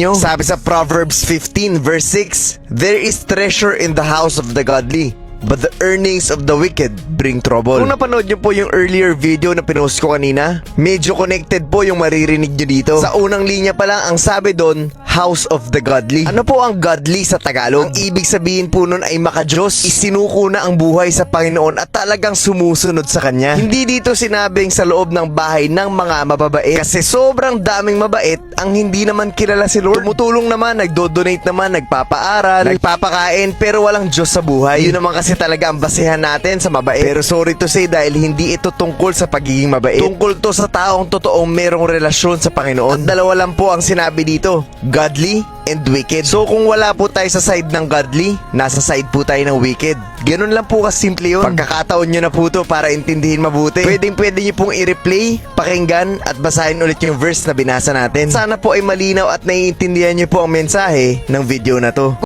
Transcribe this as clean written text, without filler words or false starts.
nyo. Sabi sa Proverbs 15 verse 6, "There is treasure in the house of the godly, but the earnings of the wicked bring trouble." Kung napanood nyo po yung earlier video na pinost ko kanina, medyo connected po yung maririnig nyo dito. Sa unang linya pa lang, ang sabi doon, house of the godly. Ano po ang godly sa Tagalog? Ang ibig sabihin po nun ay makadiyos. Isinuko na ang buhay sa Panginoon at talagang sumusunod sa Kanya. Hindi dito sinabing sa loob ng bahay ng mga mababait, kasi sobrang daming mabait ang hindi naman kilala si Lord. Tumutulong naman, nagdo-donate naman, nagpapaaral, nagpapakain, pero walang Diyos sa buhay. Yun naman kasi talaga ang basehan natin sa mabait. Pero sorry to say, dahil hindi ito tungkol sa pagiging mabait. Tungkol to sa taong totoong merong relasyon sa Panginoon. At dalawa lang po ang sinabi dito, godly and wicked. So kung wala po tayo sa side ng godly, nasa side po tayo ng wicked. Ganun lang po kasimple yun. Pagkakataon nyo na po to para intindihin mabuti. Pwede nyo pong i-replay, pakinggan at basahin ulit yung verse na binasa natin. Sana po ay malinaw at naiintindihan nyo po ang mensahe ng video na to.